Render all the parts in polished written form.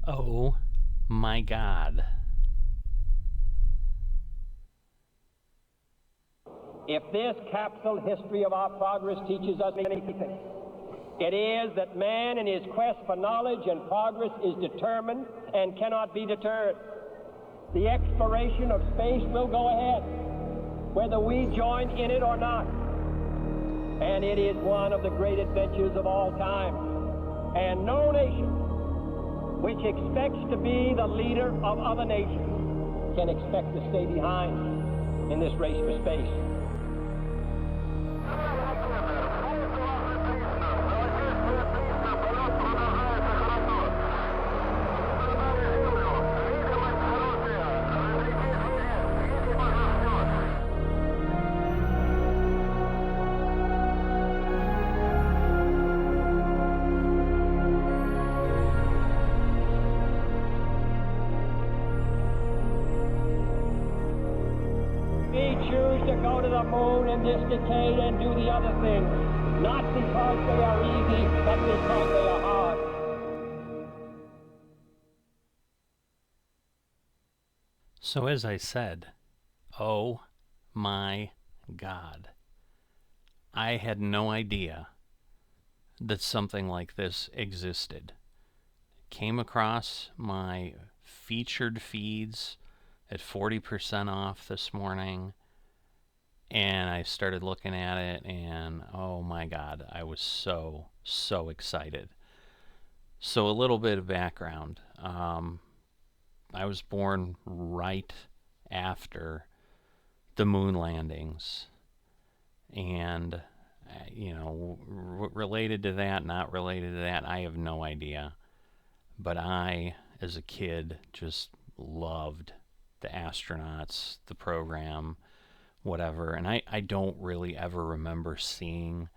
Oh my God. If this capsule history of our progress teaches us anything, it is that man in his quest for knowledge and progress is determined and cannot be deterred. The exploration of space will go ahead, whether we join in it or not. And it is one of the great adventures of all time. And no nation which expects to be the leader of other nations can expect to stay behind in this race for space. To go to the moon in this decade and do the other things, not because they are easy, but because they are hard. So as I said, oh my God. I had no idea that something like this existed. Came across my featured feeds at 40% off this morning, and I started looking at it, and oh my God, I was so excited. So a little bit of background. I was born right after the moon landings, and related to that, not related to that, I have no idea. But I, as a kid, just loved the astronauts, the program, whatever. And I don't really ever remember seeing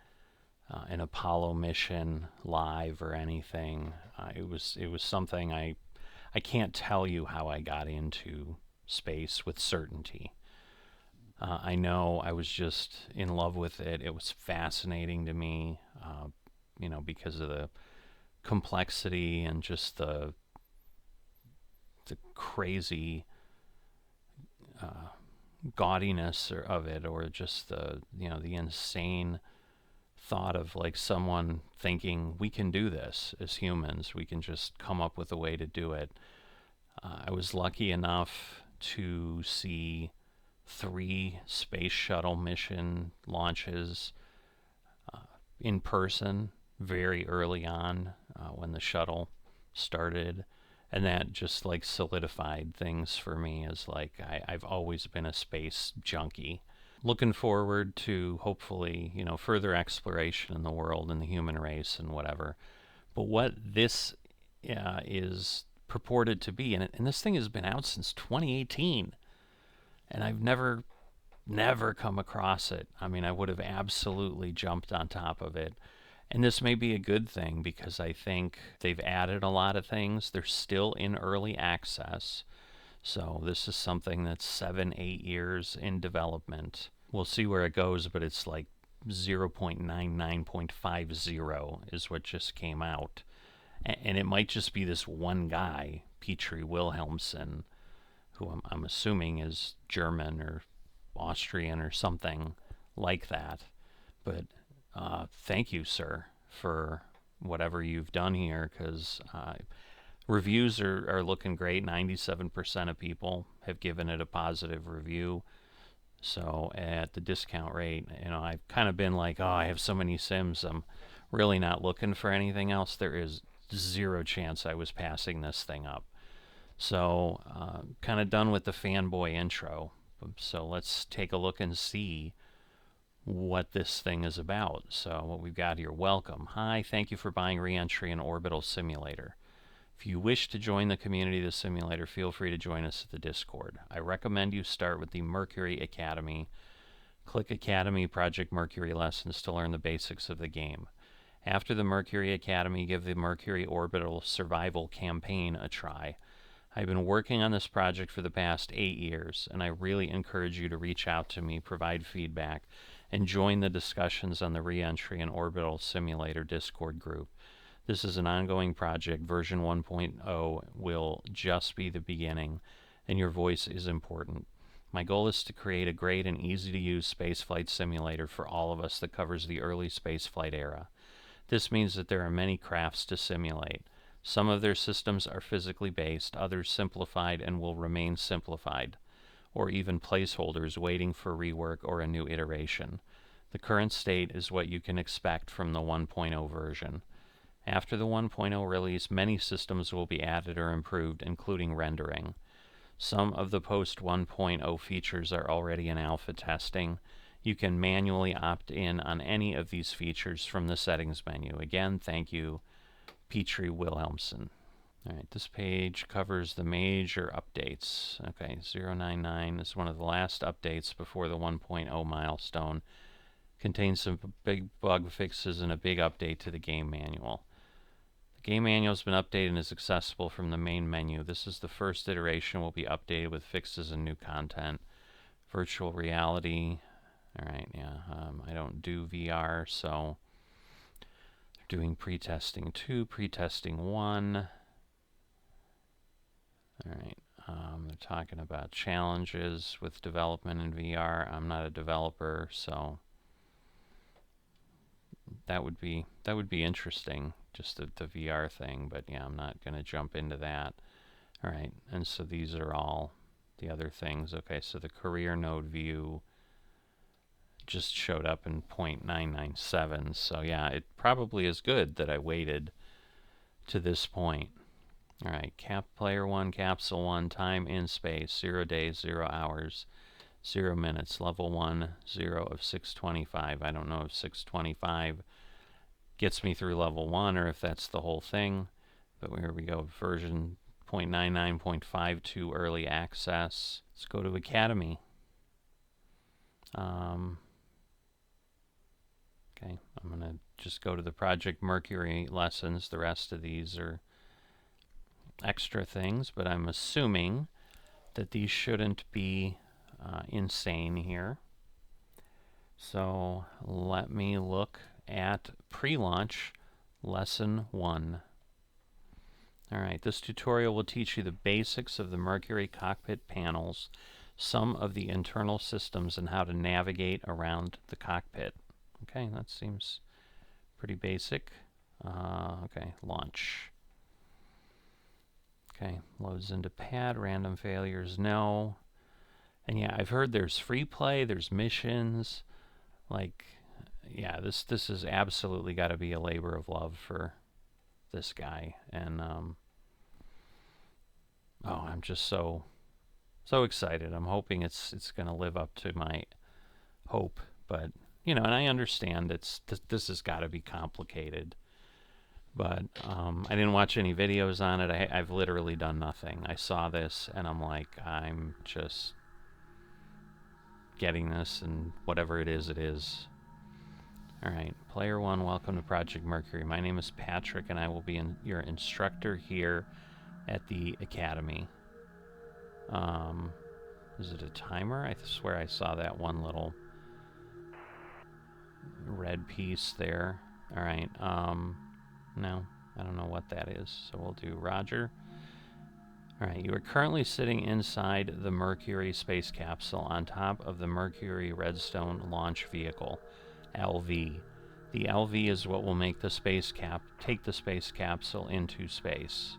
an Apollo mission live or anything. It was something I can't tell you how I got into space with certainty. I know I was just in love with it. It was fascinating to me, because of the complexity and just the crazy gaudiness of it, or just the insane thought of like someone thinking we can do this as humans. We can just come up with a way to do it. I was lucky enough to see 3 space shuttle mission launches in person very early on when the shuttle started, and that just like solidified things for me as like I've always been a space junkie. Looking forward to hopefully further exploration in the world and the human race and whatever. But what this is purported to be, and this thing has been out since 2018, and I've never come across it. I mean, I would have absolutely jumped on top of it. And this may be a good thing because I think they've added a lot of things. They're still in early access. So this is something that's 7-8 years in development. We'll see where it goes, but it's like 0.99.50 is what just came out. And it might just be this one guy, Petri Wilhelmsen, who I'm assuming is German or Austrian or something like that. But thank you, sir, for whatever you've done here, because reviews are looking great. 97% of people have given it a positive review. So at the discount rate, I've kind of been like, oh, I have so many Sims, I'm really not looking for anything else. There is zero chance I was passing this thing up. So kind of done with the fanboy intro. So let's take a look and see what this thing is about. So what we've got here: welcome. Hi, thank you for buying Reentry and Orbital Simulator. If you wish to join the community of the simulator, feel free to join us at the Discord. I recommend you start with the Mercury Academy. Click Academy Project Mercury Lessons to learn the basics of the game. After the Mercury Academy, give the Mercury Orbital Survival Campaign a try. I've been working on this project for the past 8 years, and I really encourage you to reach out to me, provide feedback, and join the discussions on the Reentry and Orbital Simulator Discord group. This is an ongoing project. Version 1.0 will just be the beginning, and your voice is important. My goal is to create a great and easy-to-use spaceflight simulator for all of us that covers the early spaceflight era. This means that there are many crafts to simulate. Some of their systems are physically based, others simplified and will remain simplified, or even placeholders waiting for rework or a new iteration. The current state is what you can expect from the 1.0 version. After the 1.0 release, many systems will be added or improved, including rendering. Some of the post 1.0 features are already in alpha testing. You can manually opt in on any of these features from the settings menu. Again, thank you, Petrie Wilhelmsen. All right, this page covers the major updates. Okay, 099 is one of the last updates before the 1.0 milestone. Contains some big bug fixes and a big update to the game manual. The game manual has been updated and is accessible from the main menu. This is the first iteration, will be updated with fixes and new content. Virtual reality. Alright, yeah, I don't do VR, so they're doing pre-testing 2, pre-testing 1. Alright, they're talking about challenges with development in VR. I'm not a developer, so that would be interesting, just the VR thing, but yeah, I'm not going to jump into that. Alright, and so these are all the other things. Okay, so the career node view just showed up in 0.997, so yeah, it probably is good that I waited to this point. Alright, player 1, capsule 1, time in space, 0 days, 0 hours, 0 minutes, level 1, 0 of 625. I don't know if 625 gets me through level 1 or if that's the whole thing, but here we go, version 0.99.52 early access. Let's go to Academy. Okay, I'm going to just go to the Project Mercury lessons. The rest of these are extra things, but I'm assuming that these shouldn't be insane here. So let me look at pre-launch lesson 1. Alright, this tutorial will teach you the basics of the Mercury cockpit panels, some of the internal systems, and how to navigate around the cockpit. Okay, that seems pretty basic. Okay, launch. Okay, loads into pad, random failures, no. And yeah, I've heard there's free play, there's missions. Like, yeah, this has absolutely got to be a labor of love for this guy. And oh, I'm just so excited. I'm hoping it's going to live up to my hope. But you know, and I understand this has got to be complicated. But I didn't watch any videos on it. I've literally done nothing. I saw this and I'm like, I'm just getting this, and whatever it is, it is. Alright, player 1, welcome to Project Mercury. My name is Patrick and I will be your instructor here at the Academy. Is it a timer? I swear I saw that one little red piece there. Alright, no, I don't know what that is, so we'll do Roger. Alright, you are currently sitting inside the Mercury space capsule on top of the Mercury Redstone launch vehicle, LV. The LV is what will make the take the space capsule into space.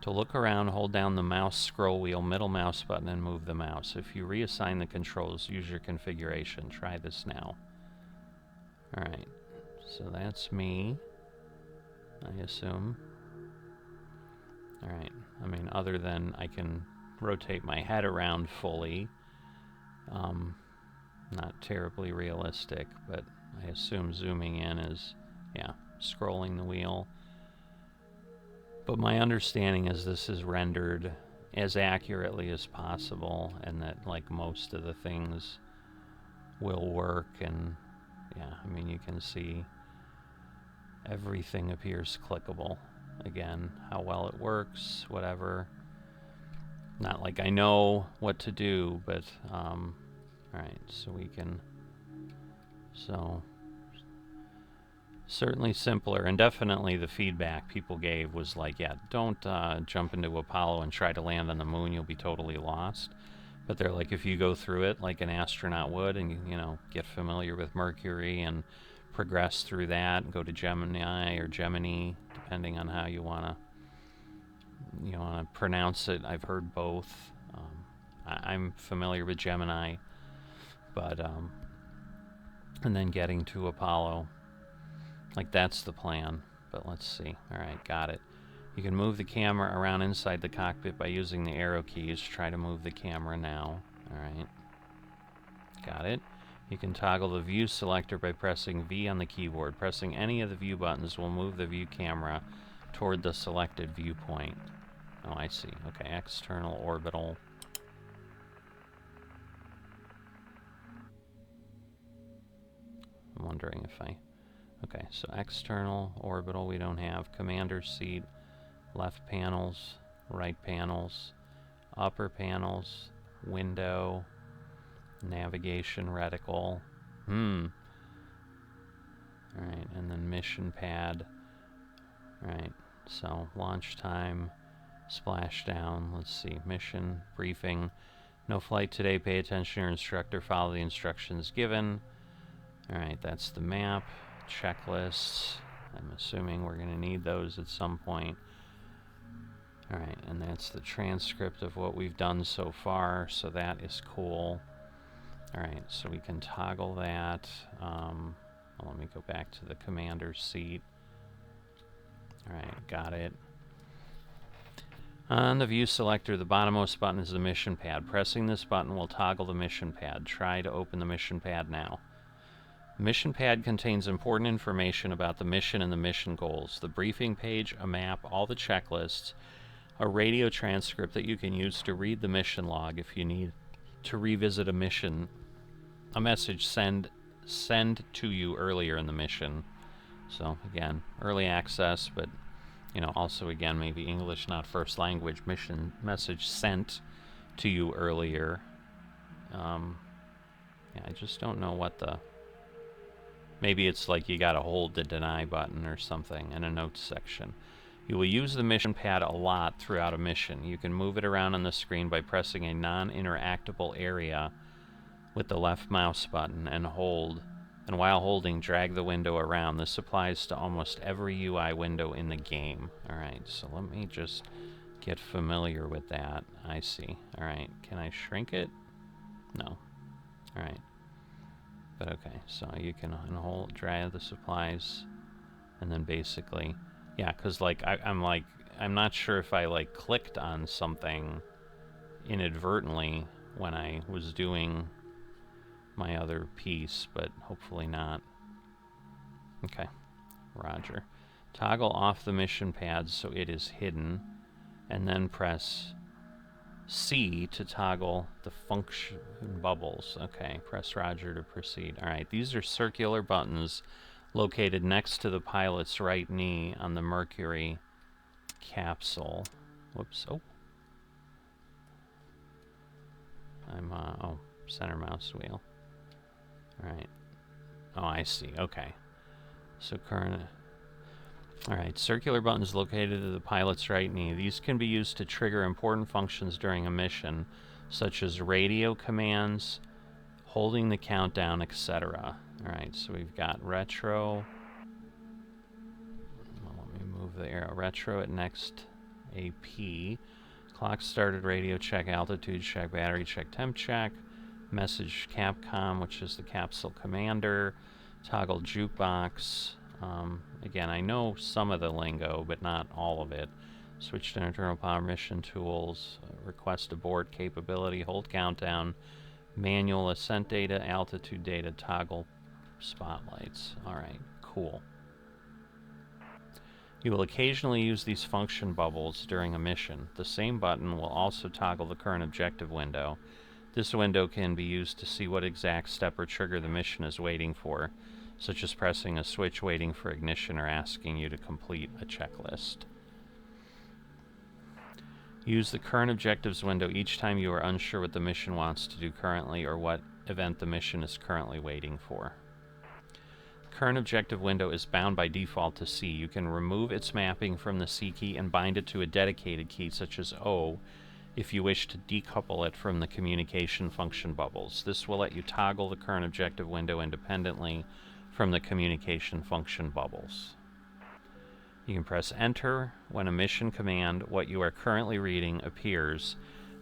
To look around, hold down the mouse scroll wheel, middle mouse button, and move the mouse. If you reassign the controls, use your configuration. Try this now. Alright, so that's me, I assume. Alright, I mean, other than I can rotate my head around fully. Not terribly realistic, but I assume zooming in is, yeah, scrolling the wheel. But my understanding is this is rendered as accurately as possible, and that, like, most of the things will work, and, yeah, I mean, you can see everything appears clickable. Again, how well it works, whatever. Not like I know what to do, but, alright, so we can, so Certainly simpler, and definitely the feedback people gave was like, yeah, don't jump into Apollo and try to land on the moon, you'll be totally lost. But they're like, if you go through it like an astronaut would and, you know, get familiar with Mercury and progress through that and go to Gemini or Gemini, depending on how you want to pronounce it. I've heard both. I'm familiar with Gemini, but and then getting to Apollo, like that's the plan. But let's see. All right, got it. You can move the camera around inside the cockpit by using the arrow keys. Try to move the camera now. All right, got it. You can toggle the view selector by pressing V on the keyboard. Pressing any of the view buttons will move the view camera toward the selected viewpoint. Oh, I see. Okay, external orbital. I'm wondering if I... Okay, so external orbital we don't have. Commander seat, left panels, right panels, upper panels, window, navigation reticle. Alright, and then mission pad. Alright, so launch time, splashdown. Let's see, mission, briefing. No flight today, pay attention to your instructor, follow the instructions given. Alright, that's the map. Checklists. I'm assuming we're going to need those at some point. Alright, and that's the transcript of what we've done so far, so that is cool. Alright, so we can toggle that. Well, let me go back to the commander's seat. Alright, got it. On the view selector, the bottommost button is the mission pad. Pressing this button will toggle the mission pad. Try to open the mission pad now. The mission pad contains important information about the mission and the mission goals. The briefing page, a map, all the checklists, a radio transcript that you can use to read the mission log if you need to revisit a mission, a message send to you earlier in the mission. So again, early access, but you know, also again, maybe English not first language, mission message sent to you earlier. Yeah, I just don't know what the... Maybe it's like you gotta hold the deny button or something in a notes section. You will use the mission pad a lot throughout a mission. You can move it around on the screen by pressing a non-interactable area with the left mouse button and hold, and while holding, drag the window around. This applies to almost every UI window in the game. Alright, so let me just get familiar with that. I see. Alright, can I shrink it? No. Alright. But okay, so you can hold, drag the supplies, and then basically, yeah, because like I'm not sure if I like clicked on something inadvertently when I was doing my other piece, but hopefully not. Okay, roger. Toggle off the mission pad so it is hidden, and then press C to toggle the function bubbles. Okay, press roger to proceed. Alright, these are circular buttons located next to the pilot's right knee on the Mercury capsule. Whoops, oh. Oh, center mouse wheel. Alright. Oh, I see, okay. So current... Alright, circular buttons located at the pilot's right knee. These can be used to trigger important functions during a mission, such as radio commands, holding the countdown, etc. Alright, so we've got retro. Well, let me move the arrow. Retro at next AP. Clock started, radio check, altitude check, battery check, temp check. Message Capcom, which is the capsule commander. Toggle jukebox. Again, I know some of the lingo, but not all of it. Switch to internal power mission tools, request abort capability, hold countdown, manual ascent data, altitude data, toggle spotlights. Alright, cool. You will occasionally use these function bubbles during a mission. The same button will also toggle the current objective window. This window can be used to see what exact step or trigger the mission is waiting for, such as pressing a switch waiting for ignition or asking you to complete a checklist. Use the current objectives window each time you are unsure what the mission wants to do currently or what event the mission is currently waiting for. Current objective window is bound by default to C. You can remove its mapping from the C key and bind it to a dedicated key, such as O, if you wish to decouple it from the communication function bubbles. This will let you toggle the current objective window independently from the communication function bubbles. You can press Enter when a mission command, what you are currently reading, appears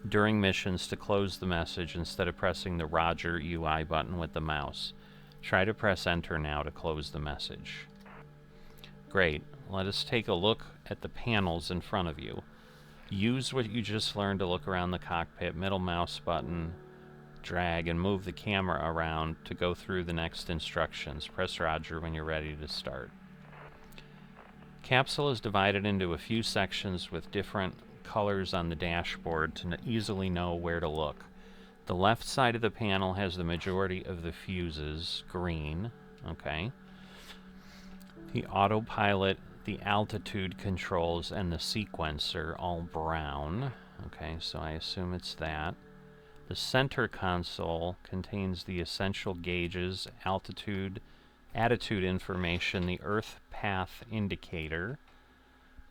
during missions to close the message instead of pressing the Roger UI button with the mouse. Try to press Enter now to close the message. Great. Let us take a look at the panels in front of you. Use what you just learned to look around the cockpit. Middle mouse button, drag, and move the camera around to go through the next instructions. Press Roger when you're ready to start. Capsule is divided into a few sections with different colors on the dashboard to easily know where to look. The left side of the panel has the majority of the fuses, green, okay. The autopilot, the altitude controls, and the sequencer, all brown, okay, so I assume it's that. The center console contains the essential gauges, altitude, attitude information, the Earth path indicator,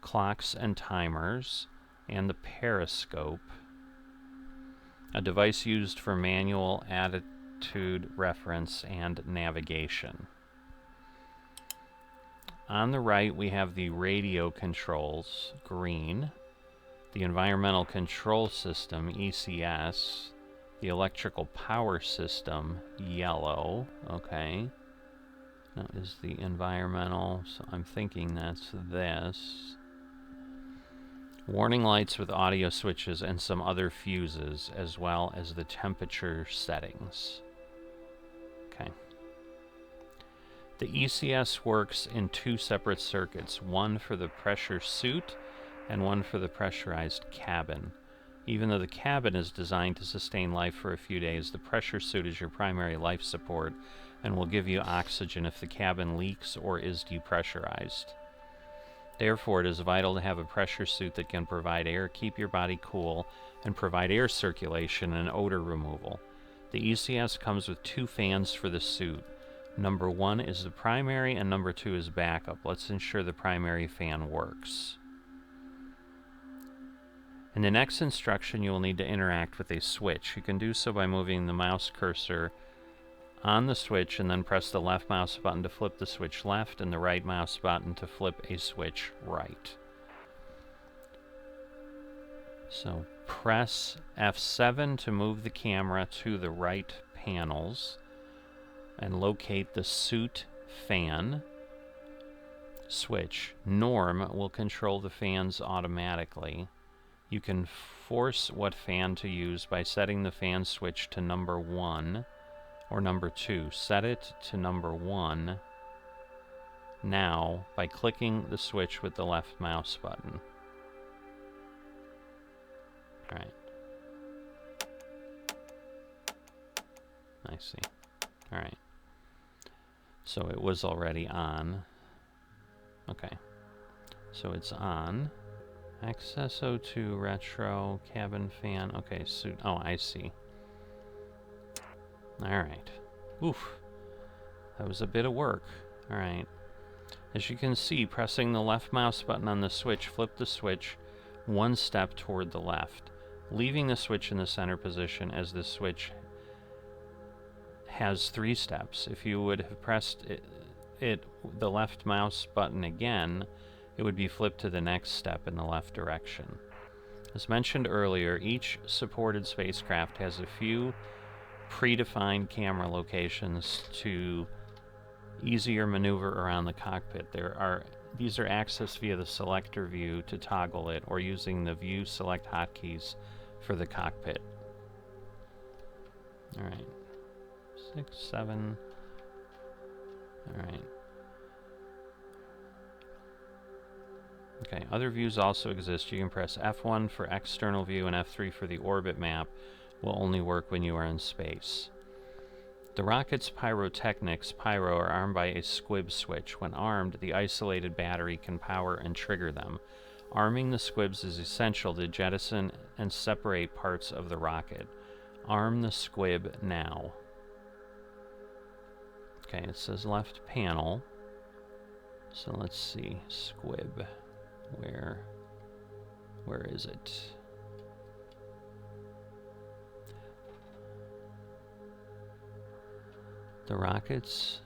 clocks and timers, and the periscope, a device used for manual attitude reference and navigation. On the right, we have the radio controls, green, the environmental control system, ECS, the electrical power system, yellow, okay. That is the environmental, so I'm thinking that's this. Warning lights with audio switches and some other fuses, as well as the temperature settings. Okay. The ECS works in two separate circuits, one for the pressure suit and one for the pressurized cabin. Even though the cabin is designed to sustain life for a few days, the pressure suit is your primary life support and will give you oxygen if the cabin leaks or is depressurized. Therefore, it is vital to have a pressure suit that can provide air, keep your body cool, and provide air circulation and odor removal. The ECS comes with two fans for the suit. Number 1 is the primary and number 2 is backup. Let's ensure the primary fan works. In the next instruction, you will need to interact with a switch. You can do so by moving the mouse cursor on the switch and then press the left mouse button to flip the switch left and the right mouse button to flip a switch right. So press F7 to move the camera to the right panels and locate the suit fan switch. Norm will control the fans automatically. You can force what fan to use by setting the fan switch to number 1 or number 2. Set it to number 1 now by clicking the switch with the left mouse button. Alright. I see. Alright. So it was already on. Okay. So it's on. Access O2, retro, cabin fan. Okay, suit. Oh, I see. Alright. Oof. That was a bit of work. Alright. As you can see, pressing the left mouse button on the switch, flip the switch one step toward the left, leaving the switch in the center position as the switch has 3 steps. If you would have pressed the left mouse button again, it would be flipped to the next step in the left direction. As mentioned earlier, each supported spacecraft has a few predefined camera locations to easier maneuver around the cockpit. These are accessed via the selector view to toggle it, or using the view select hotkeys for the cockpit. Alright. 6, 7. Alright. Okay, other views also exist. You can press F1 for external view and F3 for the orbit map. Will only work when you are in space. The rocket's pyrotechnics, pyro, are armed by a squib switch. When armed, the isolated battery can power and trigger them. Arming the squibs is essential to jettison and separate parts of the rocket. Arm the squib now. Okay, it says left panel. So let's see, squib. Where is it? The rockets.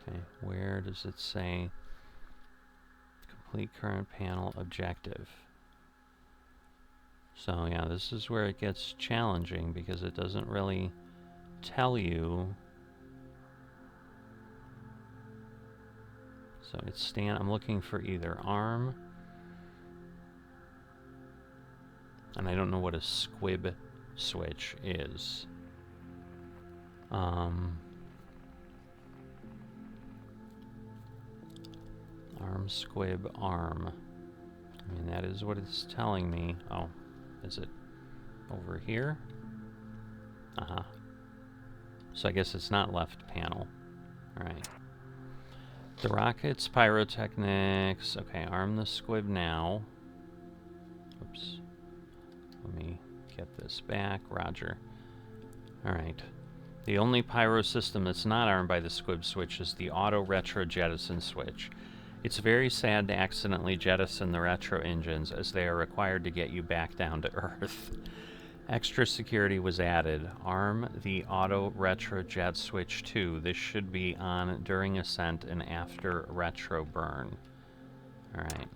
Okay, where does it say complete current panel objective? So yeah, this is where it gets challenging because it doesn't really tell you. So it's I'm looking for either arm, and I don't know what a squib switch is. Arm, squib, arm. I mean, that is what it's telling me. Oh, is it over here? Uh-huh. So I guess it's not left panel. All right. The rockets, pyrotechnics. Okay, arm the squib now. Oops. Let me get this back. Roger. All right. The only pyro system that's not armed by the squib switch is the auto retro jettison switch. It's very sad to accidentally jettison the retro engines, as they are required to get you back down to Earth. Extra security was added. Arm the auto retro jet switch too. This should be on during ascent and after retro burn. Alright.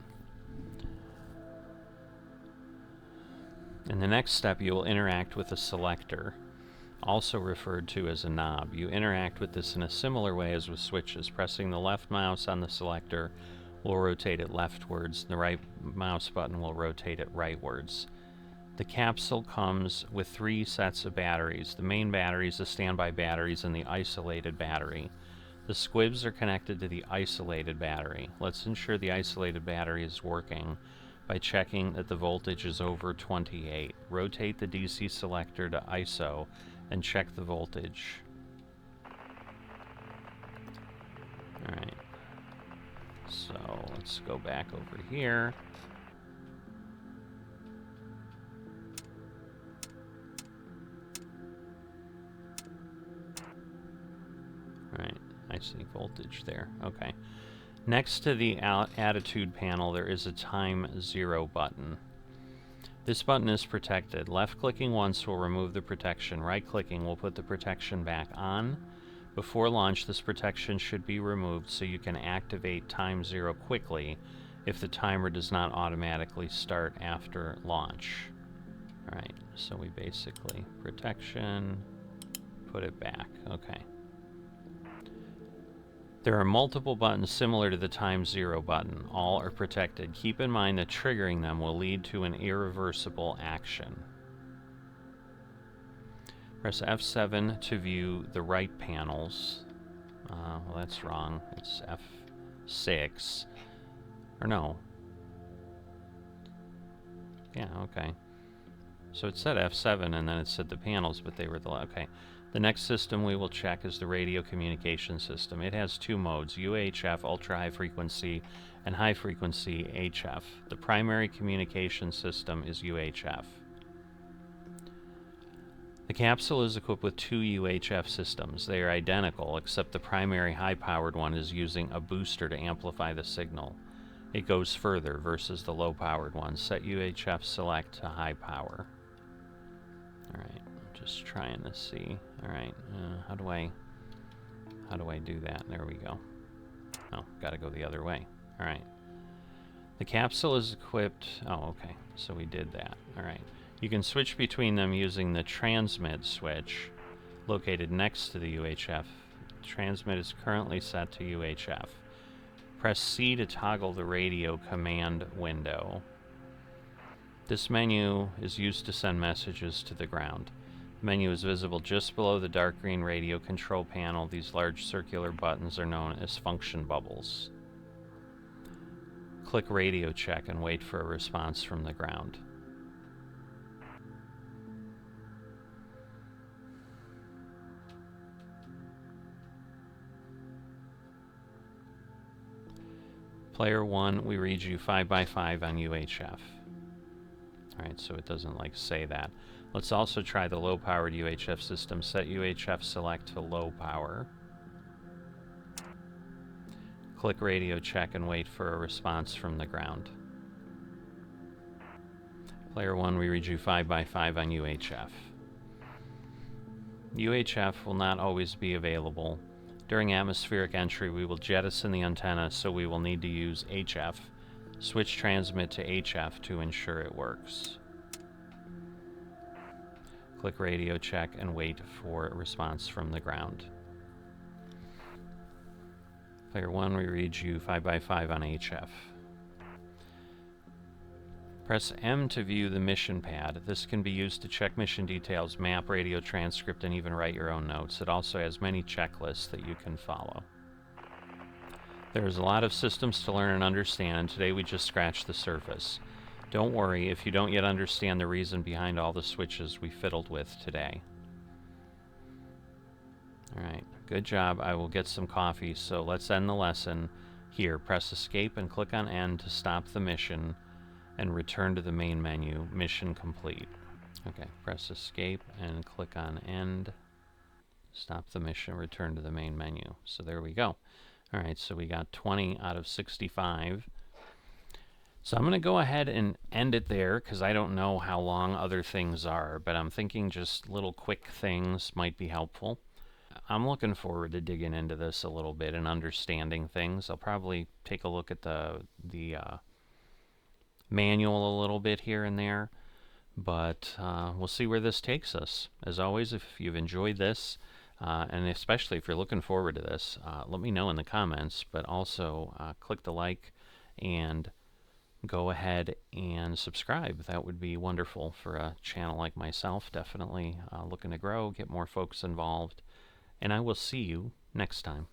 In the next step, you will interact with a selector, also referred to as a knob. You interact with this in a similar way as with switches. Pressing the left mouse on the selector will rotate it leftwards. The right mouse button will rotate it rightwards. The capsule comes with 3 sets of batteries. The main batteries, the standby batteries, and the isolated battery. The squibs are connected to the isolated battery. Let's ensure the isolated battery is working by checking that the voltage is over 28. Rotate the DC selector to ISO and check the voltage. Alright. So let's go back over here. Alright, I see voltage there. Okay. Next to the attitude panel, there is a time 0 button. This button is protected. Left-clicking once will remove the protection. Right-clicking will put the protection back on. Before launch, this protection should be removed so you can activate time 0 quickly if the timer does not automatically start after launch. Alright, so we basically protection, put it back. Okay. There are multiple buttons similar to the time 0 button. All are protected. Keep in mind that triggering them will lead to an irreversible action. Press F7 to view the right panels. Well, that's wrong. It's F6. Or no. Yeah, okay. So it said F7 and then it said the panels, but they were the... Okay. The next system we will check is the radio communication system. It has 2 modes, UHF, ultra-high frequency, and high-frequency HF. The primary communication system is UHF. The capsule is equipped with 2 UHF systems. They are identical, except the primary high-powered one is using a booster to amplify the signal. It goes further versus the low-powered one. Set UHF select to high power. Alright. Just trying to see. Alright, how do I do that? There we go. Oh, gotta go the other way. Alright. The capsule is equipped... Oh, okay. So we did that. Alright. You can switch between them using the transmit switch located next to the UHF. Transmit is currently set to UHF. Press C to toggle the radio command window. This menu is used to send messages to the ground. The menu is visible just below the dark green radio control panel. These large circular buttons are known as function bubbles. Click radio check and wait for a response from the ground. Player 1, we read you 5x5 on UHF. Alright, so it doesn't like say that. Let's also try the low-powered UHF system. Set UHF select to low power. Click radio check and wait for a response from the ground. Player 1, we read you 5x5 on UHF. UHF will not always be available. During atmospheric entry, we will jettison the antenna, so we will need to use HF. Switch transmit to HF to ensure it works. Click radio check and wait for a response from the ground. Player 1, we read you 5x5 on HF. Press M to view the mission pad. This can be used to check mission details, map, radio transcript, and even write your own notes. It also has many checklists that you can follow. There's a lot of systems to learn and understand, and today we just scratched the surface. Don't worry if you don't yet understand the reason behind all the switches we fiddled with today. Alright, good job. I will get some coffee, so let's end the lesson here. Press escape and click on End to stop the mission and return to the main menu. Mission complete. Okay, press escape and click on End. Stop the mission, return to the main menu. So there we go. Alright, so we got 20 out of 65. So I'm going to go ahead and end it there because I don't know how long other things are, but I'm thinking just little quick things might be helpful. I'm looking forward to digging into this a little bit and understanding things. I'll probably take a look at the manual a little bit here and there, but we'll see where this takes us. As always, if you've enjoyed this, and especially if you're looking forward to this, let me know in the comments, but also click the like and go ahead and subscribe. That would be wonderful for a channel like myself. Definitely looking to grow, get more folks involved, and I will see you next time.